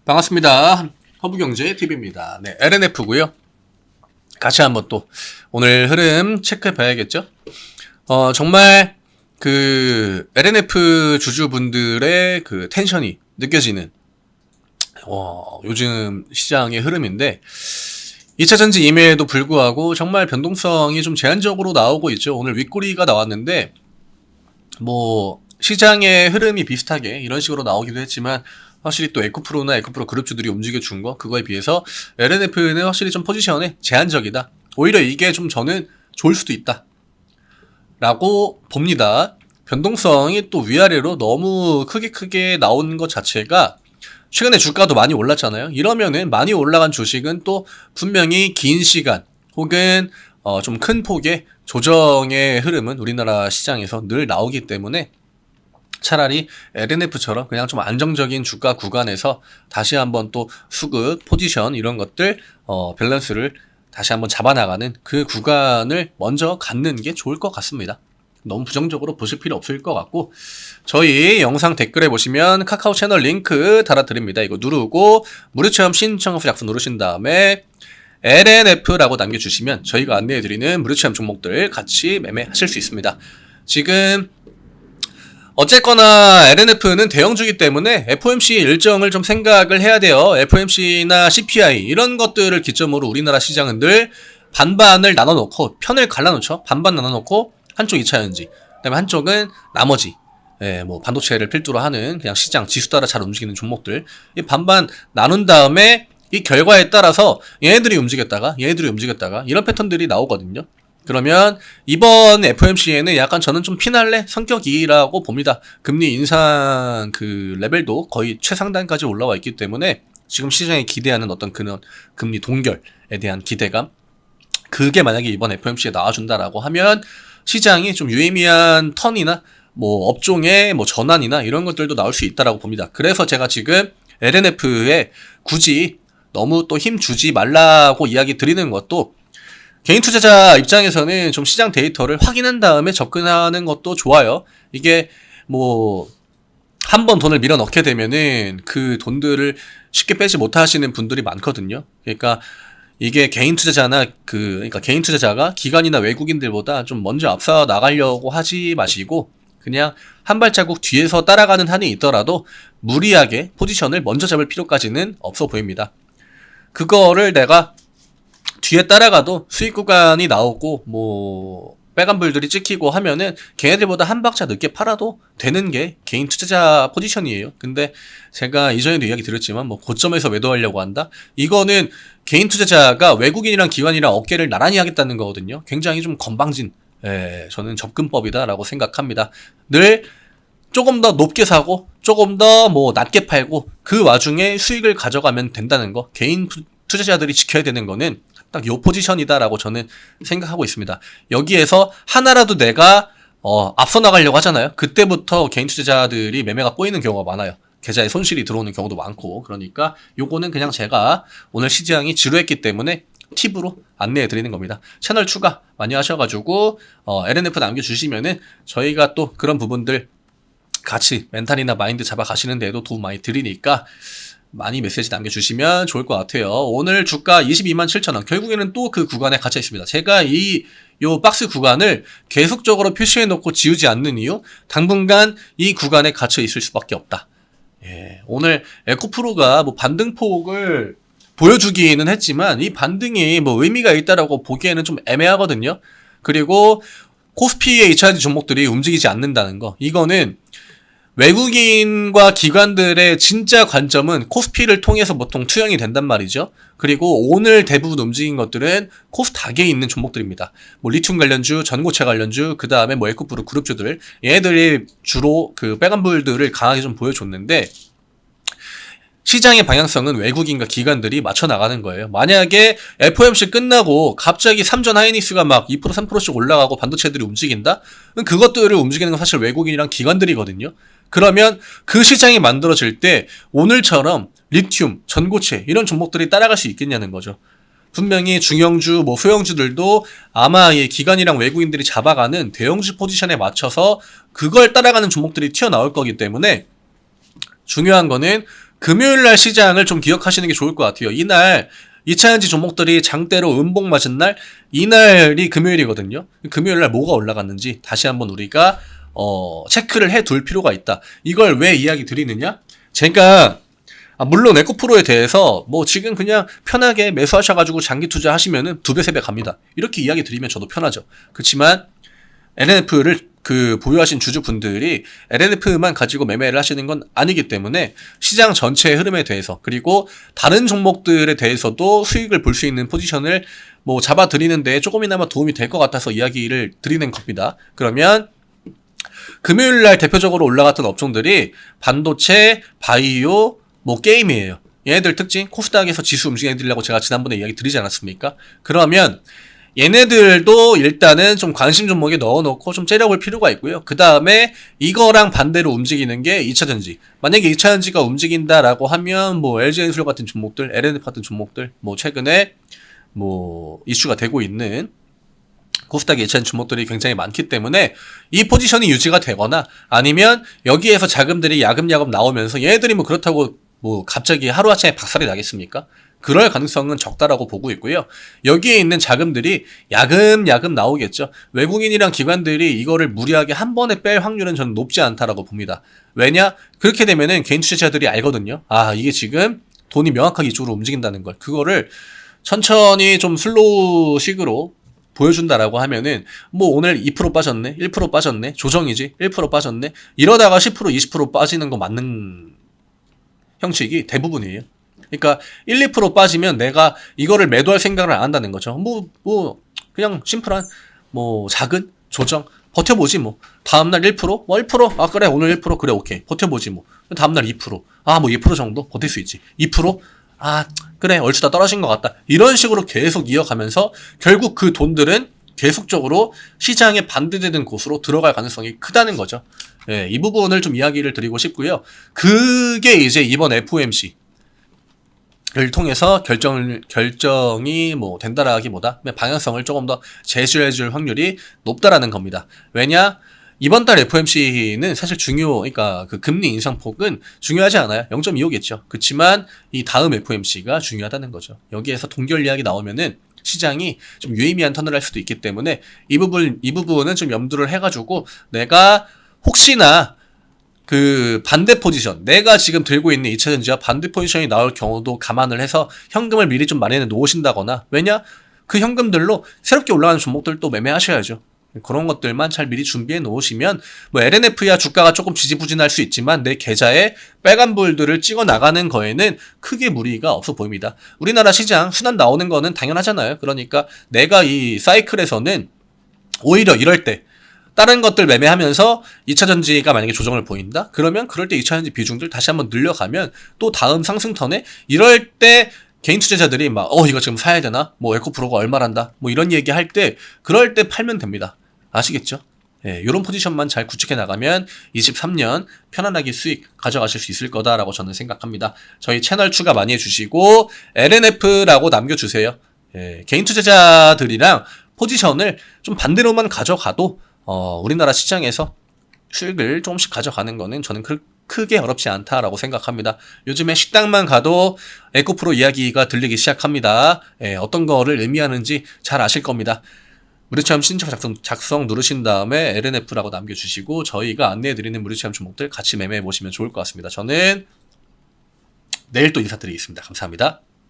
반갑습니다. 허브경제TV입니다. 네, LNF고요. 같이 한번 또 오늘 흐름 체크해 봐야겠죠? 정말 그 LNF 주주분들의 그 텐션이 느껴지는 요즘 시장의 흐름인데 2차 전지 임해에도 불구하고 정말 변동성이 좀 제한적으로 나오고 있죠. 오늘 윗꼬리가 나왔는데 뭐 시장의 흐름이 비슷하게 이런 식으로 나오기도 했지만 확실히 또 에코프로나 에코프로 그룹주들이 움직여준 거 그거에 비해서 LNF는 확실히 좀 포지션에 제한적이다. 오히려 이게 좀 저는 좋을 수도 있다 라고 봅니다. 변동성이 또 위아래로 너무 크게 나오는 것 자체가 최근에 주가도 많이 올랐잖아요. 이러면은 많이 올라간 주식은 또 분명히 긴 시간 혹은 좀 큰 폭의 조정의 흐름은 우리나라 시장에서 늘 나오기 때문에 차라리 LNF처럼 그냥 좀 안정적인 주가 구간에서 다시 한번 또 수급, 포지션 이런 것들 밸런스를 다시 한번 잡아나가는 그 구간을 먼저 갖는 게 좋을 것 같습니다. 너무 부정적으로 보실 필요 없을 것 같고 저희 영상 댓글에 보시면 카카오 채널 링크 달아드립니다. 이거 누르고 무료 체험 신청서 약속 누르신 다음에 LNF라고 남겨주시면 저희가 안내해드리는 무료 체험 종목들 같이 매매하실 수 있습니다. 지금 어쨌거나 LNF는 대형주기 때문에 FOMC 일정을 좀 생각을 해야 돼요. FOMC나 CPI 이런 것들을 기점으로 우리나라 시장은 늘 반반을 나눠놓고 편을 갈라놓죠. 반반 나눠놓고 한쪽 2차전지 그다음에 한쪽은 나머지 뭐 반도체를 필두로 하는 그냥 시장 지수 따라 잘 움직이는 종목들 이 반반 나눈 다음에 이 결과에 따라서 얘네들이 움직였다가 이런 패턴들이 나오거든요. 그러면 이번 FOMC에는 약간 저는 좀 피날레 성격이라고 봅니다. 금리 인상 그 레벨도 거의 최상단까지 올라와 있기 때문에 지금 시장이 기대하는 어떤 그런 금리 동결에 대한 기대감 그게 만약에 이번 FOMC에 나와준다라고 하면 시장이 좀 유의미한 턴이나 뭐 업종의 뭐 전환이나 이런 것들도 나올 수 있다라고 봅니다. 그래서 제가 지금 LNF에 굳이 너무 또 힘 주지 말라고 이야기 드리는 것도 개인 투자자 입장에서는 좀 시장 데이터를 확인한 다음에 접근하는 것도 좋아요. 이게 뭐 한번 돈을 밀어 넣게 되면은 그 돈들을 쉽게 빼지 못하시는 분들이 많거든요. 그러니까 이게 개인 투자자나 그러니까 개인 투자자가 기관이나 외국인들보다 좀 먼저 앞서 나가려고 하지 마시고 그냥 한 발자국 뒤에서 따라가는 한이 있더라도 무리하게 포지션을 먼저 잡을 필요까지는 없어 보입니다. 그거를 내가 뒤에 따라가도 수익 구간이 나오고 뭐 빨간불들이 찍히고 하면은 걔네들보다 한 박자 늦게 팔아도 되는 게 개인 투자자 포지션이에요. 근데 제가 이전에도 이야기 드렸지만 뭐 고점에서 매도하려고 한다? 이거는 개인 투자자가 외국인이랑 기관이랑 어깨를 나란히 하겠다는 거거든요. 굉장히 좀 건방진 저는 접근법이다라고 생각합니다. 늘 조금 더 높게 사고 조금 더 뭐 낮게 팔고 그 와중에 수익을 가져가면 된다는 거 개인 투자자들이 지켜야 되는 거는 딱 요 포지션이다라고 저는 생각하고 있습니다. 여기에서 하나라도 내가 앞서 나가려고 하잖아요. 그때부터 개인 투자자들이 매매가 꼬이는 경우가 많아요. 계좌에 손실이 들어오는 경우도 많고 그러니까 요거는 그냥 제가 오늘 시장이 지루했기 때문에 팁으로 안내해 드리는 겁니다. 채널 추가 많이 하셔가지고 LNF 남겨주시면은 저희가 또 그런 부분들 같이 멘탈이나 마인드 잡아가시는 데에도 도움 많이 드리니까 많이 메시지 남겨주시면 좋을 것 같아요. 오늘 주가 227,000원 결국에는 또 그 구간에 갇혀 있습니다. 제가 요 박스 구간을 계속적으로 표시해 놓고 지우지 않는 이유 당분간 이 구간에 갇혀 있을 수밖에 없다. 오늘 에코프로가 뭐 반등폭을 보여주기는 했지만 이 반등이 뭐 의미가 있다라고 보기에는 좀 애매하거든요. 그리고 코스피의 2차전지 종목들이 움직이지 않는다는 거 이거는 외국인과 기관들의 진짜 관점은 코스피를 통해서 보통 투영이 된단 말이죠. 그리고 오늘 대부분 움직인 것들은 코스닥에 있는 종목들입니다. 뭐 리튬 관련주, 전고체 관련주, 그 다음에 뭐 에코프로 그룹주들 얘네들이 주로 그 빨간불들을 강하게 좀 보여줬는데 시장의 방향성은 외국인과 기관들이 맞춰 나가는 거예요. 만약에 FOMC 끝나고 갑자기 삼전 하이닉스가 막 2% 3%씩 올라가고 반도체들이 움직인다? 그것들을 움직이는 건 사실 외국인이랑 기관들이거든요. 그러면 그 시장이 만들어질 때 오늘처럼 리튬, 전고체 이런 종목들이 따라갈 수 있겠냐는 거죠. 분명히 중형주, 뭐 소형주들도 아마 이 기관이랑 외국인들이 잡아가는 대형주 포지션에 맞춰서 그걸 따라가는 종목들이 튀어나올 거기 때문에 중요한 거는 금요일날 시장을 좀 기억하시는 게 좋을 것 같아요. 이날 2차전지 종목들이 장대로 음봉 맞은 날, 이날이 금요일이거든요. 금요일날 뭐가 올라갔는지 다시 한번 우리가 체크를 해둘 필요가 있다. 이걸 왜 이야기 드리느냐? 제가 물론 에코프로에 대해서 뭐 지금 그냥 편하게 매수하셔가지고 장기 투자하시면은 2배, 3배 갑니다. 이렇게 이야기 드리면 저도 편하죠. 그렇지만 LNF를 보유하신 주주분들이 LNF만 가지고 매매를 하시는 건 아니기 때문에 시장 전체의 흐름에 대해서 그리고 다른 종목들에 대해서도 수익을 볼 수 있는 포지션을 뭐 잡아드리는데 조금이나마 도움이 될 것 같아서 이야기를 드리는 겁니다. 그러면 금요일날 대표적으로 올라갔던 업종들이 반도체, 바이오, 뭐 게임이에요. 얘네들 특징 코스닥에서 지수 움직여드리려고 제가 지난번에 이야기 드리지 않았습니까? 그러면 얘네들도 일단은 좀 관심 종목에 넣어놓고 좀 째려볼 필요가 있고요. 그 다음에 이거랑 반대로 움직이는 게 2차전지. 만약에 2차전지가 움직인다라고 하면 뭐 LG엔솔 같은 종목들, LNF 같은 종목들, 뭐 최근에 뭐 이슈가 되고 있는 코스닥 2차전지 종목들이 굉장히 많기 때문에 이 포지션이 유지가 되거나 아니면 여기에서 자금들이 야금야금 나오면서 얘네들이 뭐 그렇다고 뭐 갑자기 하루아침에 박살이 나겠습니까? 그럴 가능성은 적다라고 보고 있고요. 여기에 있는 자금들이 야금야금 나오겠죠. 외국인이랑 기관들이 이거를 무리하게 한 번에 뺄 확률은 저는 높지 않다라고 봅니다. 왜냐? 그렇게 되면은 개인 투자자들이 알거든요. 아, 이게 지금 돈이 명확하게 이쪽으로 움직인다는 걸. 그거를 천천히 좀 슬로우식으로 보여준다라고 하면은 뭐 오늘 2% 빠졌네, 1% 빠졌네, 조정이지, 1% 빠졌네, 이러다가 10%, 20% 빠지는 거 맞는 형식이 대부분이에요. 그러니까 1, 2% 빠지면 내가 이거를 매도할 생각을 안 한다는 거죠. 그냥 심플한 뭐 작은 조정 버텨보지 뭐. 다음날 1%? 뭐 1%? 아 그래 오늘 1% 그래 오케이 버텨보지 뭐. 다음날 2%? 아 뭐 2% 정도 버틸 수 있지. 2%? 아 그래 얼추 다 떨어진 것 같다. 이런 식으로 계속 이어가면서 결국 그 돈들은 계속적으로 시장에 반대되는 곳으로 들어갈 가능성이 크다는 거죠. 예, 이 부분을 좀 이야기를 드리고 싶고요. 그게 이제 이번 FOMC 를 통해서 결정이 뭐 된다라기보다 방향성을 조금 더 제시해줄 확률이 높다라는 겁니다. 왜냐? 이번 달 FOMC는 사실 그러니까 그 금리 인상폭은 중요하지 않아요. 0.25겠죠. 그렇지만 이 다음 FOMC가 중요하다는 거죠. 여기에서 동결 이야기 나오면은 시장이 좀 유의미한 턴을 할 수도 있기 때문에 이 부분은 좀 염두를 해가지고 내가 혹시나 그 반대 포지션, 내가 지금 들고 있는 2차전지와 반대 포지션이 나올 경우도 감안을 해서 현금을 미리 좀 마련해 놓으신다거나, 왜냐? 그 현금들로 새롭게 올라가는 종목들도 매매하셔야죠. 그런 것들만 잘 미리 준비해 놓으시면 뭐 LNF야 주가가 조금 지지부진할 수 있지만 내 계좌에 빨간불들을 찍어 나가는 거에는 크게 무리가 없어 보입니다. 우리나라 시장 순환 나오는 거는 당연하잖아요. 그러니까 내가 이 사이클에서는 오히려 이럴 때 다른 것들 매매하면서 2차전지가 만약에 조정을 보인다? 그러면 그럴 때 2차전지 비중들 다시 한번 늘려가면 또 다음 상승턴에 이럴 때 개인 투자자들이 막 이거 지금 사야 되나? 뭐 에코프로가 얼마란다? 뭐 이런 얘기 할 때 그럴 때 팔면 됩니다. 아시겠죠? 예, 요런 포지션만 잘 구축해 나가면 23년 편안하게 수익 가져가실 수 있을 거다라고 저는 생각합니다. 저희 채널 추가 많이 해주시고 LNF라고 남겨주세요. 예, 개인 투자자들이랑 포지션을 좀 반대로만 가져가도 우리나라 시장에서 수익을 조금씩 가져가는 거는 저는 크게 어렵지 않다라고 생각합니다. 요즘에 식당만 가도 에코프로 이야기가 들리기 시작합니다. 예, 어떤 거를 의미하는지 잘 아실 겁니다. 무료체험 신청 작성 누르신 다음에 LNF라고 남겨주시고 저희가 안내해드리는 무료체험 종목들 같이 매매해보시면 좋을 것 같습니다. 저는 내일 또 인사드리겠습니다. 감사합니다.